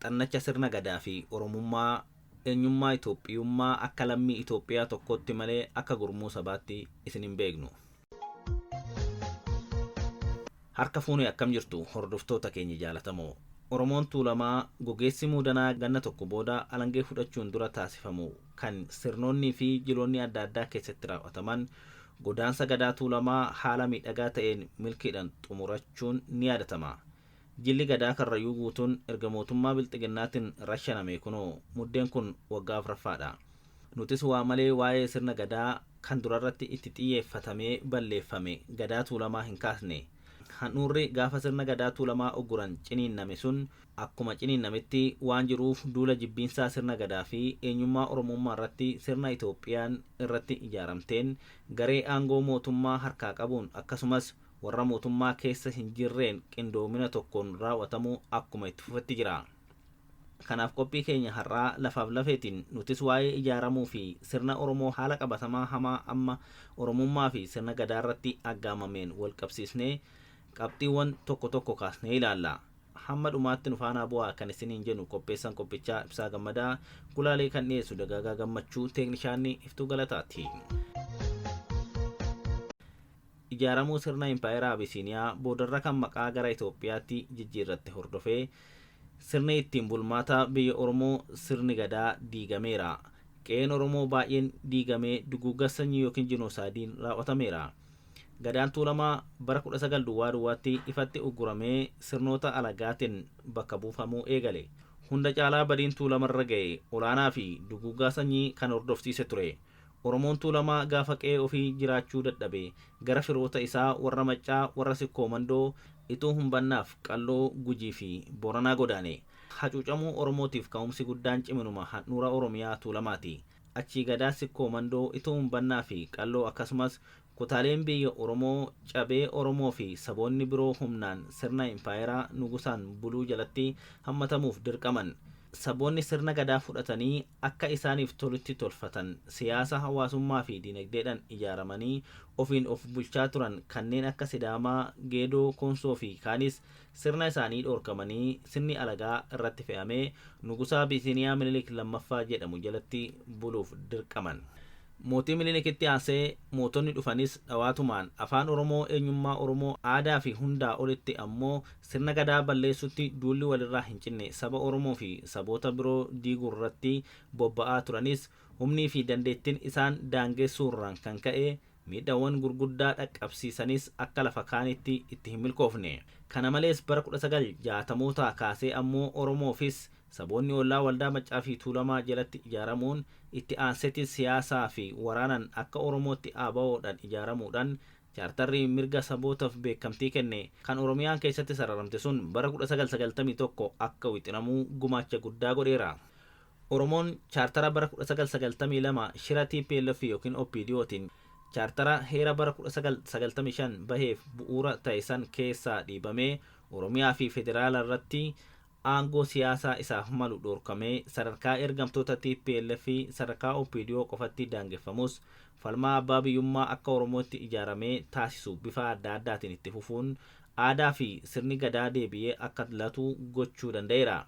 xannacha sirna gadaa fi oromummaa eenyummaa Itoophiyummaa akka lammii Itoophiyaa tokkotti malee akka gurmuu sabaatti isin hin beeknu. Harka fuunee akkam jirtu hordoftoota keenya jaalatamoo. Oromoon Tuulamaa gogeessi muudanaa ganna tokko booda alangee fudhachuun dura taasifamu kan sirnoonni fi jiloonni adda addaa keessatti raawwataman godaansa gadaa Tuulamaa haala miidhagaa ta'een milkiidhaan xumurachuun ni yaadatama. Jilli gadaa Karrayyuu guutuun erga mootummaa Bilxiginnaatiin rashaname kunoo muddeen kun waggaa afuraffaadha. Nutis waa malee waa'ee sirna gadaa kan durarratti itti xiyyeeffatamee balleeffame gadaa Tuulamaa hin kaasne. Handhuurri gaafa sirna gadaa Tuulamaa ogguran ciniinname sun akkuma ciniinnametti waan jiruuf duula jibbiinsaa sirna gadaa fi eenyummaa oromummaa irratti sirna Itoophiyaan irratti ijaaramteen garee aangoo mootummaa harkaa qabuun akkasumas warra mootummaa keessa hin jirreen qindoomina tokkoon raawwatamuu akkuma itti fufetti jira. Kanaaf qophii keenya har'aa lafaaf lafeetiin nutis waa'ee ijaaramuu fi sirna Oromoo haala qabatamaa hamaa amma oromummaa fi sirna gadaa irratti aggaamameen wal qabsiisnee qabxiiwwan tokko tokko kaasnee ilaalla. Hamma dhumaatti nu faana bu'aa kan isiniin jennu qopheessan qophichaa Ibsaa Gammadaa, gulaalee kan dhiyeessu Dagaagaa Gammachuu, teeknishaanni Iftuu Galataati. Ijaaramuu sirna Impaayeraa Abisiiniyaa boodarra kan maqaa gara Itoophiyaatti jijjiirratte hordofee sirni ittiin bulmaata biyya Oromoo sirni gadaa diigameera. Qe'een Oromoo baay'een diigamee duguugga sanyii yookiin jinoosaadiin raawwatameera. Gadaan Tuulamaa bara 19 ifatti ugguramee sirnoota alagaatiin bakka buufamuu eegale. Hunda caalaa badiin Tuulamarra ga'e olaanaa fi duguuggaa sanyii kan hordofsiise ture. Oromoon Tuulamaa gaafa qe'ee ofii jiraachuu dadhabe gara firoota isaa warra Maccaa, warra Sikkoo Mandoo, Ituu Humbannaaf, Qalloo, Gujii fi Booranaa godaane. Hacuucamuu Oromootiif ka'umsi guddaan ciminuma handhuura Oromiyaa Tuulamaati. Achii gadaa Sikkoo Mandoo, Ituu Humbannaa fi Qalloo akkasumas kutaaleen biyya Oromoo cabee Oromoo fi saboonni biroo humnaan sirna Impaayeraa Nugusaan buluu jalatti hammatamuuf dirqaman. Saboonni sirna gadaa fudhatanii akka isaaniif tolutti tolfatan siyaasa hawaasummaa fi dinagdeedhaan ijaaramanii ofiin of bulchaa turan kanneen akka Sidaamaa, Geedoo, Konsoo fi kaanis sirna isaanii dhorkamanii sirni alagaa irratti fe'amee Nugusaa Abisiiniyaa Minilik lammaffaa jedhamu jalatti buluuf dirqaman. Mootii Minilikitti aansee mootonni dhufanis dhawaatumaan afaan Oromoo, eenyummaa Oromoo, aadaa fi hundaa olitti ammoo sirna gadaa balleessutti duulli walirraa hin cinne saba Oromoo fi saboota biroo diiguu irratti bobba'aa turanis humnii fi dandeettiin isaan daangessuurraan kan ka'e miidhaawwan gurguddaa dhaqqabsiisanis akka lafa kaanitti itti hin milkoofne. Kana malees bara 1960 kaasee ammoo Oromoofis saboonni ollaa waldaa Maccaa fi Tuulamaa jalatti ijaaramuun itti aansetti siyaasaa fi waraanaan akka Oromootti ABO'dhaan ijaaramuudhaan chaartarri mirga sabootaaf beekamtii kenne kan Oromiyaan keessatti sararamte sun bara 1991 akka wixinamuu gumaacha guddaa godheera. Oromoon chaartara bara 1992 shira TPLF yookiin OPDOtiin chaartara heera bara 1995 baheef bu'uura ta'e san keessaa dhiibamee Oromiyaa fi federaala irratti aangoo siyaasaa isaaf malu dhorkamee sadarkaa ergamtoota TPLF fi sadarkaa OPDO qofatti daangeffamus falmaa abbaa biyyummaa akka Oromootti ijaaramee taasisu bifa adda addaatiin itti fufuun aadaa fi sirni gadaa deebi'ee akka latu gochuu danda'eera.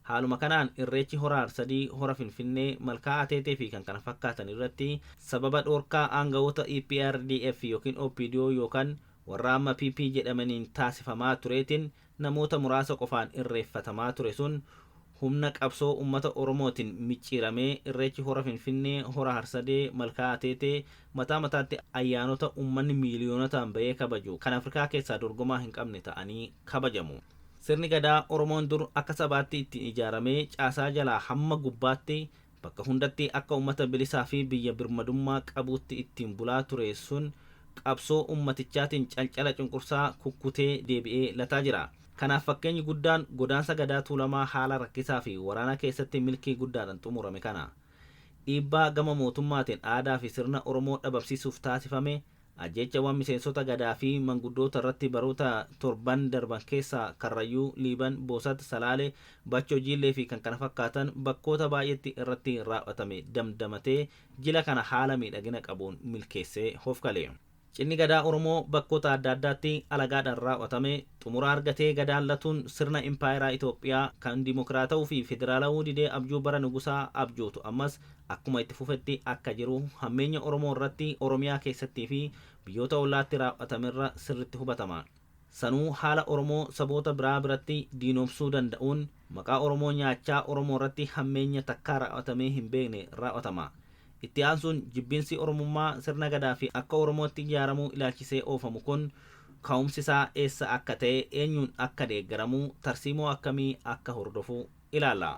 Haaluma kanaan irreechi hora Arsadii, hora Finfinnee, malkaa Ateetee fi kan kana fakkaatan irratti sababa dhorkaa aangawoota EPRDF yookiin OPDO yookaan warra amma PP jedhamaniin taasifamaa tureetiin namoota muraasa qofaan irreeffatamaa ture sun humna qabsoo ummata Oromootiin micciiramee irreechi hora Finfinnee, hora Harsadee, malkaa Ateetee mataa mataatti ayyaanota ummanni miiliyoonotaan bahee kabaju kan Afrikaa keessaa dorgomaa hin qabne ta'anii kabajamu. Sirni gadaa Oromoon dur akka sabaatti ittiin ijaaramee caasaa jalaa hamma gubbaatti bakka hundatti akka ummata bilisaa fi biyya birmadummaa qabuutti ittiin bulaa ture sun qabsoo ummatichaatiin calcala cunqursaa kukkutee deebi'ee lataa jira. Kanaaf fakkeenyi guddaan godaansa gadaa Tuulamaa haala rakkisaa fi waraana keessatti milkii guddaadhaan xumurame kana. Dhiibbaa gama mootummaatiin aadaa fi sirna Oromoo dhabamsiisuuf taasifame ajjeechawwan miseensota gadaa fi manguddoota irratti baroota torban darban keessaa Karrayyuu, Liiban, Boosat, Salaalee, Bachoo, Jiillee fi kan kana fakkaatan bakkoota baay'eetti irratti raawwatame damdamatee jila kana haala miidhagina qabuun milkeessee hofkale. Cinni gadaa Oromoo bakkoota adda addaatti alagaadhaan raawwatame xumura argatee gadaan latuun sirna impaayeraa Itoophiyaa kan dimokiraatawuu fi federaalawuu didee abjuu bara nugusaa abjootu ammas akkuma itti fufetti akka jiru hammeenya Oromoo irratti Oromiyaa keessattii fi biyyoota ollaatti raawwatamerra sirritti hubatama. Sanuu haala Oromoo saboota biraa biratti diinoomsuu danda'uun maqaa Oromoo nyaachaa Oromoo irratti hammeenya takkaa raawwatamee hin beekne raawwatama. Itti aansuun jibbinsi Oromummaa sirna gadaa fi akka Oromootti ijaaramuu ilaalchisee oofamu kun ka'umsi isaa eessa akka ta'e eenyuun akka deeggaramu tarsiimoo akkamii akka hordofu ilaalla.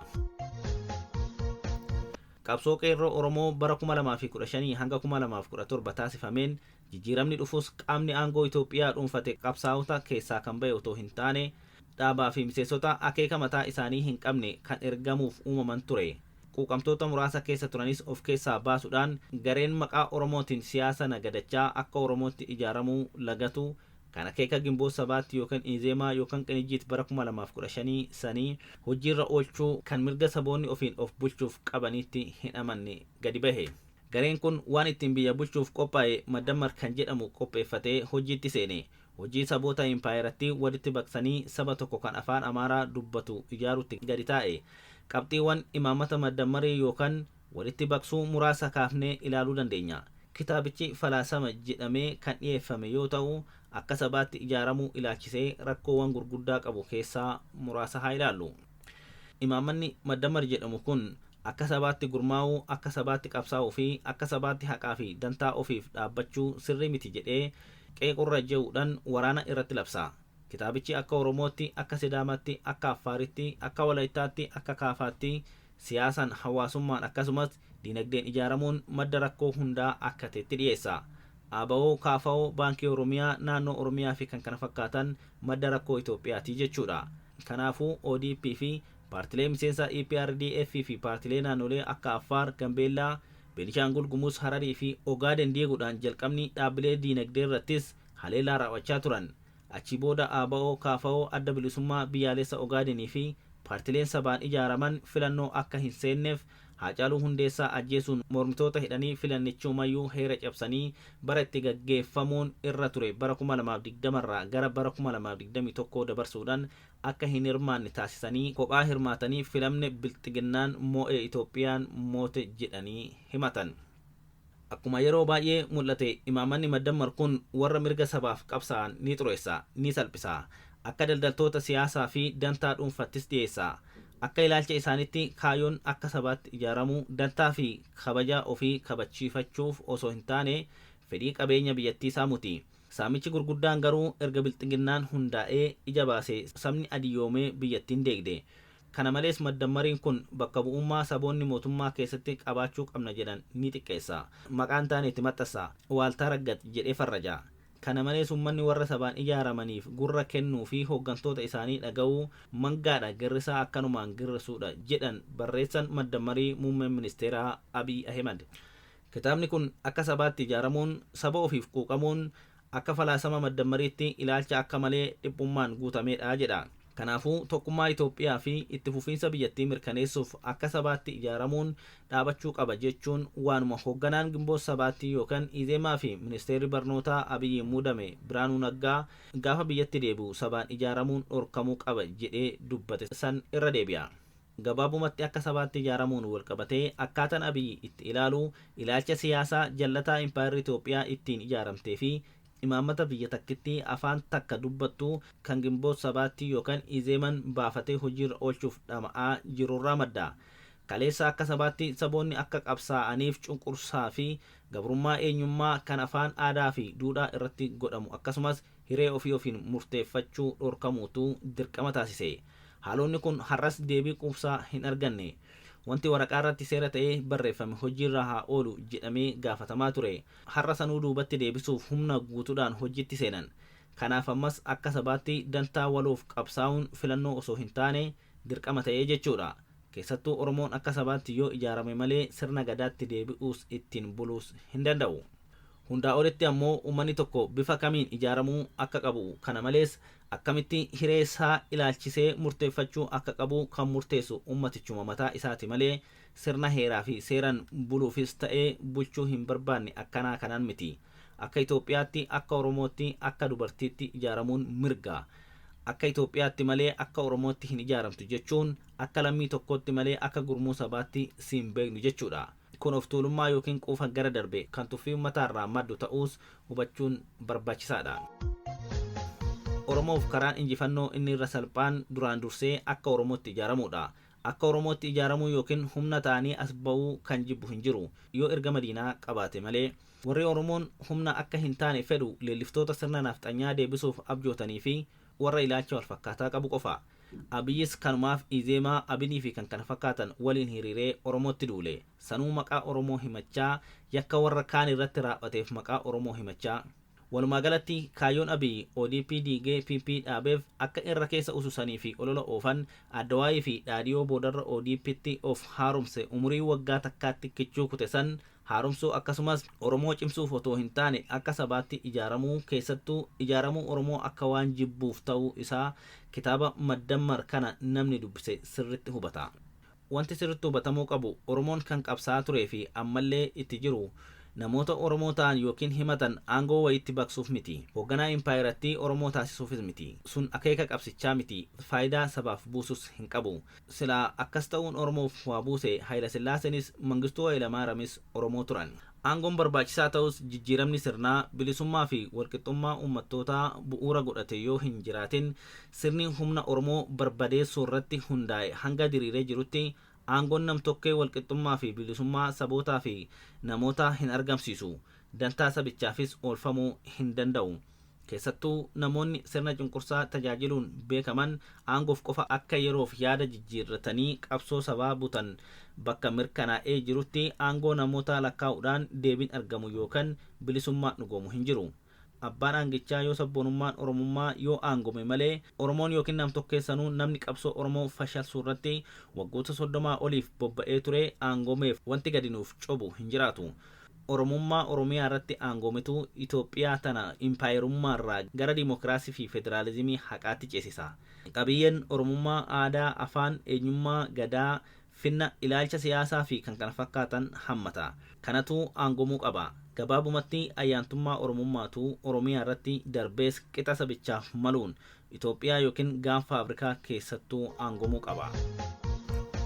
Qabsoo qeerroo Oromoo bara 2015 hanga 2017 taasifameen jijjiiramni dhufus qaamni aangoo Itoophiyaa dhuunfate qabsaa'ota keessaa kan ba'e otoo hin taane dhaabaa fi miseensota akeeka mataa isaanii hin qabne kan ergamuuf uumaman ture. Quuqamtoota muraasa keessa turanis of keessaa baasuudhaan gareen maqaa Oromootiin siyaasa nagadachaa akka Oromootti ijaaramuu lagatu kan akeeka Gimboo Sabaatti yookaan Izeemaa yookaan Qinijjiit bara 2015 sanii hojiirra oolchuu kan mirga saboonni ofiin of bulchuuf qabanitti hin amanne gadi bahe. Gareen kun waan ittiin biyya bulchuuf qophaa'e Madammar kan jedhamu qopheeffatee hojiitti seene. Hojii saboota impaayeratti walitti baqsanii saba tokko kan afaan Amaaraa dubbatu ijaaruutti gadi taa'e. Qabxiiwwan imaamata Madammarii yookaan walitti baqsuu muraasa kaafnee ilaaluu dandeenya. Kitaabichi falaasama jedhamee kan dhiyeeffame yoo ta'u akka sabaatti ijaaramuu ilaalchisee rakkoowwan gurguddaa qabu keessaa muraasa haa ilaallu. Imaamanni Madammar jedhamu kun akka sabaatti gurmaa'uu, akka sabaatti qabsaa'uu fi akka sabaatti haqaa fi dantaa ofiif dhaabbachuu sirrii miti jedhee qeequrra jehuudhaan waraana irratti labsa. Kitaabichi akka Oromootti, akka Sidaamaatti, akka Affaaritti, akka Walaayitaatti, akka Kaafaatti siyaasan hawaasummaan akkasumas dinagdeen ijaaramuun madda rakkoo hundaa akka ta'etti dhiyeessa. ABO, KFO, Baankii Oromiyaa, Naannoo Oromiyaa fi kan kana fakkaatan madda rakkoo Itoophiyaati jechuudha. Kanaafuu ODP fi paartilee miseensa EPRDF fi paartilee naannolee akka Affaar, Gambeellaa, Beenishaangul Gumuz, Hararii fi Ogaaden diiguudhaan jalqabni dhaabbilee dinagdee irrattis haleellaa raawwachaa turan. Achi booda ABO, KFO, adda bilisummaa biyyaalessa Ogaadenii fi paartileen sabaan ijaaraman filannoo akka hin seenneef Haacaaluu Hundeessaa ajjeesuun mormitoota hidhanii filannichumayyuu heera cabsanii bara itti gaggeeffamuun irra ture bara 2020 irraa gara bara 2021 dabarsuudhaan akka hin hirmaanne taasisanii kophaa hirmaatanii filamne bilxiginnaan moo'ee Itoophiyaan moote jedhanii himatan. Akkuma yeroo baay'ee mul'ate imaamanni Madammar kun warra mirga sabaaf qabsaa'an ni xureessa, ni salphisa. Akka daldaltoota siyaasaa fi dantaa dhuunfattis dhiyeessa. Akka ilaalcha isaanitti kaayoon akka sabaatti ijaaramuu dantaa fi kabaja ofii kabachiifachuuf osoo hin taane fedhii qabeenya biyyattii saamuti. Saamichi gurguddaan garuu erga bilxiginnaan hundaa'ee ija baasee sabni adiyoomee biyyattiin deegde. Kana malees Madammariin kun bakka bu'ummaa saboonni mootummaa keessatti qabaachuu qabna jedhan ni xiqqeessa. Maqaan taanetti maxxansa. Waaltaa Raggat jedhee farraja. Kana malees uummanni warra sabaan ijaaramaniif gurra kennuu fi hooggantoota isaanii dhaga'uu mangaadha girrisaa akkanumaan girrisuudha jedhan barreessan Madammarii muummeen ministeeraa Abiy Ahmed. Kitaabni kun akka sabaatti ijaaramuun saba ofiif quuqamuun akka falaasama Madammariitti ilaalcha akka malee dhiphummaan guutameedha jedha. Kanaafuu tokkummaa Itoophiyaa fi itti fufiinsa biyyattii mirkaneessuuf akka sabaatti ijaaramuun dhaabachuu qaba jechuun waanuma hoogganaan Gimboo Sabaatti yookaan Izeemaa fi ministeerri barnootaa Abiyyi muudame Biraanuu Naggaa gaafa biyyatti deebi'u sabaan ijaaramuun dhorkamuu qaba jedhee dubbate san irra deebi'a. Gabaabumatti akka sabaatti ijaaramuun walqabatee akkaataan Abiyyi itti ilaalu ilaalcha siyaasaa jallataa impaayerri Itoophiyaa ittiin ijaaramtee fi imaamata biyya takkitti afaan takka dubbattu kan Gimboo Sabaatti yookaan Izeeman baafatee hojiirra oolchuuf dhama'aa jirurraa madda. Kaleessa akka sabaatti saboonni akka qabsaa'aniif cunqursaa fi gabrummaa eenyummaa kan afaan aadaa fi duudhaa irratti godhamu akkasumas hiree ofii ofiin murteeffachuu dhorkamuutu dirqama taasise. Haalonni kun har'as deebii quubsaa hin arganne. Wanti waraqaa irratti seera ta'ee barreeffame hojiirra haa oolu jedhamee gaafatamaa ture. Har'a sanuu duubatti deebisuuf humna guutuudhaan hojiitti seenan. Kanaaf ammas akka sabaatti dantaa waloof qabsaa'uun filannoo osoo hin taane dirqama ta'ee jechuudha. Keessattuu Oromoon akka sabaatti yoo ijaarame malee sirna gadaatti deebi'uus ittiin buluus hin danda'u. Hundaa olitti ammoo uummanni tokko bifa kamiin ijaaramuu akka qabu kana malees akkamitti hiree isaa ilaalchisee murteeffachuu akka qabu kan murteessu ummatichuma mataa isaati malee sirna heeraa fi seeraan buluufis ta'ee bulchuu hin barbaanne akkanaa kanaan miti. akka Itoophiyaatti akka Oromootti akka dubartiitti ijaaramuun mirga. Akka Itoophiyaatti malee akka Oromootti hin ijaaramtu jechuun akka lammii tokkotti malee akka gurmuu sabaatti siin beeknu jechuudha. Kun of tuulummaa yookiin quufa gara darbe kan tuffii uummataarraa maddu ta'uus hubachuun barbaachisaadha. Oromoof karaan injifannoo inni irra salphaan duraan dursee akka Oromootti ijaaramuudha. Akka Oromootti ijaaramuu yookiin humna ta'anii as ba'uu kan jibbu hin jiru yoo ergama diinaa qabaate malee. Warri Oromoon humna akka hin taane fedhu leelliftoota sirna nafxanyaa deebisuuf abjootanii fi warra ilaalcha wal fakkaataa qabu qofa. Abiyyis kanumaaf Izeemaa, Abinii fi kan kana fakkaatan waliin hiriiree Oromootti duule. Sanuu maqaa Oromoo himachaa yakka warra kaan irratti raawwateef maqaa Oromoo himachaa. Walumaa galatti kaayyoon Abiy ODP diigee PP dhaabeef akka irra keessa ususanii fi olola oofan Addawaayii fi dhaadhiyoo boodarra ODP'tti of haaromse umurii waggaa takkaatti kichuu kute san haaromsuu akkasumas Oromoo cimsuuf otoo hin taane akka sabaatti ijaaramuu keessattuu ijaaramuu Oromoo akka waan jibbuuf ta'uu isaa kitaaba Maddammar kana namni dubbise sirritti hubata. Wanti sirritti hubatamuu qabu Oromoon kan qabsaa turee fi ammallee itti jiru namoota Oromoo ta'an yookiin himatan aangoo wayitti baqsuuf miti. Hoogganaa impaayiratti Oromoo taasisuufis miti. Sun akeeka qabsichaa miti. Faayidaa sabaaf buusus hin qabu. Silaa akkas ta'uun Oromoof waa buuse Hayila Sillaaseenis Mangistuu Hayilamaariyamis Oromoo turan. Aangoon barbaachisaa ta'us jijjiiramni sirnaa bilisummaa fi walqixxummaa uummattootaa bu'uura godhate yoo hin jiraatin sirni humna Oromoo barbadeessuu irratti hundaa'e hanga diriiree jirutti aangoon nam-tokkee walqixxummaa fi bilisummaa sabootaa fi namoota hin argamsiisu. Dantaa sabichaafis oolfamuu hin danda'u. Keessattuu namoonni sirna cunqursaa tajaajiluun beekaman aangoof qofa akka yeroof yaada jijjiirratanii qabsoo sabaa butan bakka mirkanaa'ee jirutti aangoo namoota lakkaa'uudhaan deebiin argamu yookaan bilisummaa dhugoomu hin jiru. Abbaan aangichaa yoo sabboonummaan Oromummaa yoo aangome malee Oromoon yookiin nam-tokkeessanuu namni qabsoo Oromoo fashalsuu irratti waggoota 30 oliif bobba'ee ture aangomeef wanti gadi nuuf cobu hin jiraatu. Oromummaa Oromiyaa irratti aangometu Itoophiyaa tana impaayirummaarraa gara dimokiraasii fi federaalizimii haqaatti ceesisa. Qabiyyeen Oromummaa aadaa, afaan, eenyummaa, gadaa, finna, ilaalcha siyaasaa fi kan kana fakkaatan hammata. Kanatu aangomuu qaba. Gabaabumatti ayyaantummaa Oromummaatu Oromiyaa irratti darbees qixa sabichaaf maluun Itoophiyaa yookiin gaanfa Afrikaa keessattuu aangomuu qaba.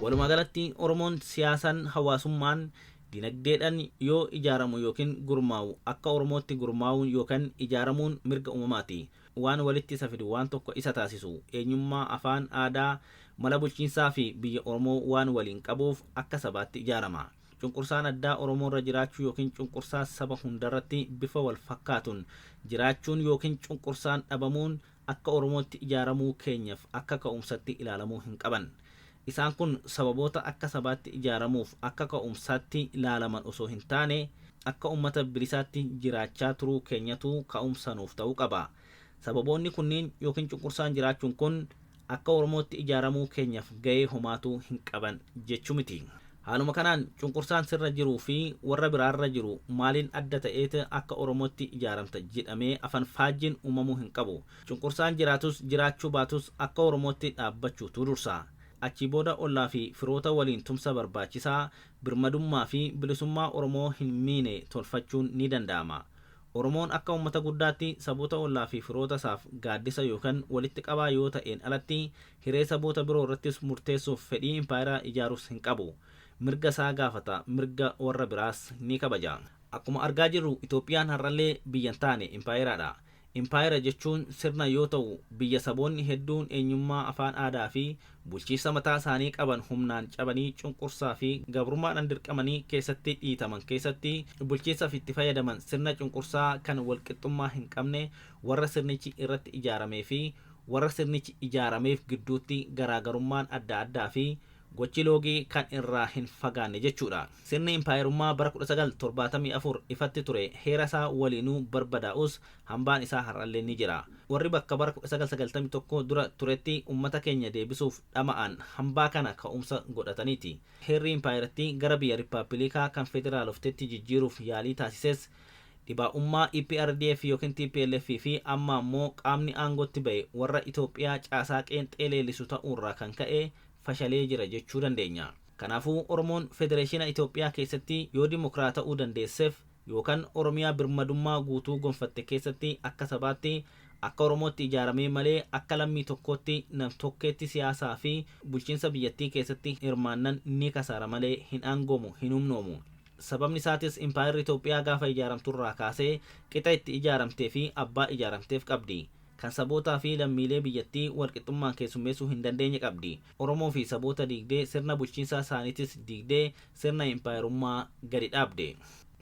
Walumaa galatti Oromoon siyaasan hawaasummaan dinagdeedhaan yoo ijaaramu yookiin gurmaa'u akka Oromootti gurmaa'uun yookaan ijaaramuun mirga uumamaati. Waan walitti isa fidu waan tokko isa taasisu eenyummaa, afaan, aadaa, mala bulchiinsaa fi biyya Oromoo waan waliin qabuuf akka sabaatti ijaarama. Cunqursaan addaa Oromoo irra jiraachuu yookiin cunqursaa saba hundarratti bifa wal fakkaatuun jiraachuun yookiin cunqursaan dhabamuun akka Oromootti ijaaramuu keenyaaf akka ka'umsatti ilaalamuu hin qaban. Isaan kun sababoota akka sabaatti ijaaramuuf akka ka'umsaatti ilaalaman osoo hin taane akka uummata bilisaatti jiraachaa turuu keenyatu ka'umsa nuuf ta'uu qaba. Sababoonni kunniin yookiin cunqursaan jiraachuun kun akka Oromootti ijaaramuu keenyaaf ga'ee homaatu hin qaban jechuu miti. Haaluma kanaan cunqursaan sirra jiruu fi warra biraarra jiru maaliin adda ta'eet akka Oromootti ijaaramta jedhamee afaan faajjiin uumamuu hin qabu. Cunqursaan jiraatus jiraachuu baatus akka Oromootti dhaabbachuutu dursa. Achi booda ollaa fi firoota waliin tumsa barbaachisaa birmadummaa fi bilisummaa Oromoo hin miine tolfachuun ni danda'ama. Oromoon akka uummata guddaatti saboota ollaa fi firoota isaaf gaaddisa yookaan walitti qabaa yoo ta'een alatti hiree saboota biroo irrattis murteessuuf fedhii impaayeraa ijaaruus hin qabu. Mirga isaa gaafata, mirga warra biraas ni kabaja. Akkuma argaa jirru Itoophiyaan har'allee biyyan taane impaayeraadha. Impaayera jechuun sirna yoo ta'u biyya saboonni hedduun eenyummaa, afaan, aadaa fi bulchiinsa mataa isaanii qaban humnaan cabanii cunqursaa fi gabrummaadhaan dirqamanii keessatti dhiitaman keessatti bulchiinsaaf itti fayyadaman sirna cunqursaa kan walqixxummaa hin qabne warra sirnichi irratti ijaaramee fi warra sirnichi ijaarameef gidduutti garaagarummaan adda addaa fi gochi loogii kan irraa hin fagaanne jechuudha. Sirni impaayerummaa bara 1974 ifatti ture heera isaa waliinuu barbadaa'us hambaan isaa har'allee ni jira. Warri bakka bara 1991 dura turetti uummata keenya deebisuuf dhama'an hambaa kana ka'umsa godhataniiti. Heerri impaayeratti gara biyya rippaabilikaa kan federaaloftetti jijjiiruuf yaalii taasises dhibaa'ummaa EPRDF yookiin TPLF fi amma ammoo qaamni aangootti ba'e warra Itoophiyaa caasaa qeenxee leellisu ta'uurraa kan ka'e fashalee jira jechuu dandeenya. Kanaafuu Oromoon Federeeshina Itoophiyaa keessatti yoo dimokiraata ta'uu dandeesseef yookaan Oromiyaa birmadummaa guutuu gonfatte keessatti akka sabaatti akka Oromootti ijaaramee malee akka lammii tokkootti nam-tokkeetti siyaasaa fi bulchiinsa biyyattii keessatti hirmaannan ni kasaara malee hin aangoomu hin humnoomu. Sababni isaatis impaayerri Itoophiyaa gaafa ijaaramturraa kaasee qixa itti ijaaramtee fi abbaa ijaaramteef qabdi. Kan sabootaa fi lammiilee biyyattii walqixxummaan keessummeessuu hin dandeenye qabdi. Oromoo fi saboota diigdee sirna bulchiinsaa isaaniitis diigdee sirna impaayerummaa gadi dhaabde.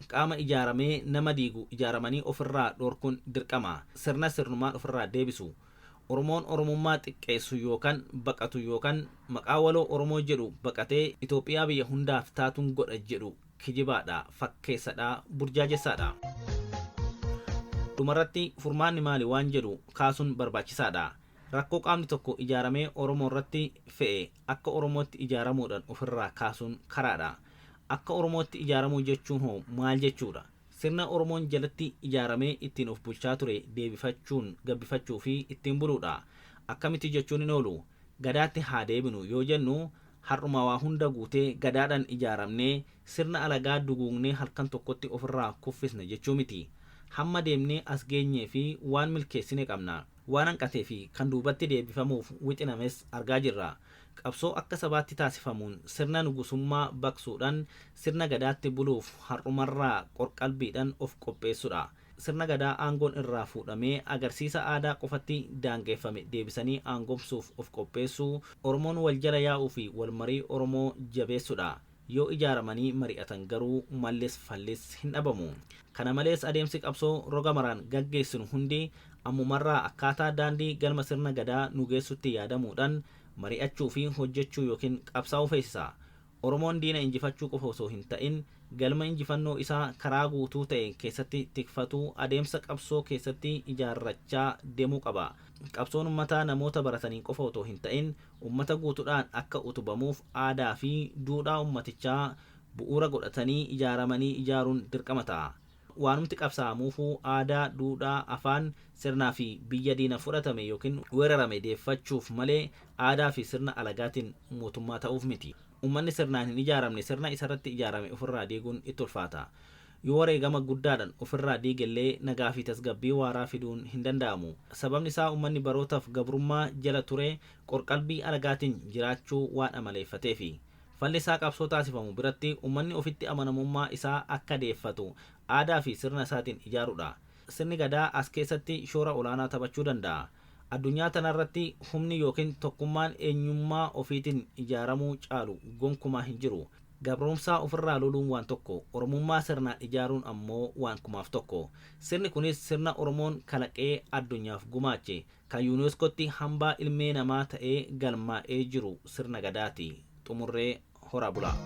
Qaama ijaaramee nama diigu ijaaramanii ofirraa dhorkuun dirqama. Sirna sirnumaan ofirraa deebisu. Oromoon Oromummaa xiqqeessu yookaan baqatu yookaan maqaa waloo Oromoo jedhu baqatee Itoophiyaa biyya hundaaf taatuun godha jedhu kijibaadha, fakkeessadha, burjaajessadha. Dhumarratti furmaanni maali waan jedhu kaasuun barbaachisaadha. Rakkoo qaamni tokko ijaaramee Oromoo irratti fe'e akka Oromootti ijaaramuudhaan ofirraa kaasuun karaadha. Akka Oromootti ijaaramuu jechuun hoo maal jechuudha? Sirna Oromoon jalatti ijaaramee ittiin of bulchaa ture deebifachuun gabbifachuu fi ittiin buluudha. Akkamitti jechuun hin oolu? Gadaatti haa deebinu yoo jennu har'uma waa hunda guutee gadaadhaan ijaaramnee sirna alagaa duguugnee halkan tokkotti ofirraa kuffisna jechuu miti. Hamma deemnee as geenyee fi waan milkeessine qabna. Waan hanqatee fi kan duubatti deebifamuuf wixinames argaa jirra. Qabsoo akka sabaatti taasifamuun sirna nugusummaa baqsuudhaan sirna gadaatti buluuf har'umarraa qorqalbiidhaan of qopheessuudha. Sirna gadaa aangoon irraa fuudhamee agarsiisa aadaa qofatti daangeffame deebisanii aangomsuuf of qopheessuu, Oromoon wal jala yaa'uu fi wal marii Oromoo jabeessuudha. Yoo ijaaramanii mari'atan garuu mallis fallis hin dhabamu. Kana malees adeemsi qabsoo roga maraan gaggeessinu hundi ammumarraa akkaataa daandii galma sirna gadaa nu geessutti yaadamuudhaan mari'achuu fi hojjechuu yookiin qabsaa'uu feesisa. Oromoon diina injifachuu qofa osoo hin ta'in galma injifannoo isaa karaa guutuu ta'e keessatti tikfatuu adeemsa qabsoo keessatti ijaarrachaa deemuu qaba. Qabsoon uummataa namoota baratanii qofa otoo hin ta'in uummata guutuudhaan akka utubamuuf aadaa fi duudhaa uummatichaa bu'uura godhatanii ijaaramanii ijaaruun dirqama ta'a. Waanumti qabsaa'amuufuu aadaa, duudhaa, afaan, sirnaa fi biyya diina fudhatame yookiin weerarame deeffachuuf malee aadaa fi sirna alagaatiin mootummaa ta'uuf miti. Uummanni sirnaan hin ijaaramne sirna isarratti ijaarame ofirraa diiguun itti ulfaata. Yoo wareegama guddaadhaan ofirraa diigellee nagaa fi tasgabbii waaraa fiduun hin danda'amu. Sababni isaa uummanni barootaaf gabrummaa jala ture qorqalbii alagaatiin jiraachuu waan amaleeffateefi. Falli isaa qabsoo taasifamu biratti uummanni ofitti amanamummaa isaa akka deeffatu aadaa fi sirna isaatiin ijaaruudha. Sirni gadaa as keessatti shoora olaanaa taphachuu danda'a. Addunyaa tanarratti humni yookiin tokkummaan eenyummaa ofiitiin ijaaramuu caalu gonkumaa hin jiru. Gabrumsaa ofirraa loluun waan tokko, Oromummaa sirnaan ijaaruun ammoo waan kumaaf tokko. Sirni kunis sirna Oromoon kalaqee addunyaaf gumaache kan yuuneeskootti hambaa ilmee namaa ta'ee galmaa'ee jiru sirna gadaati. Xumurree horaa bulaa.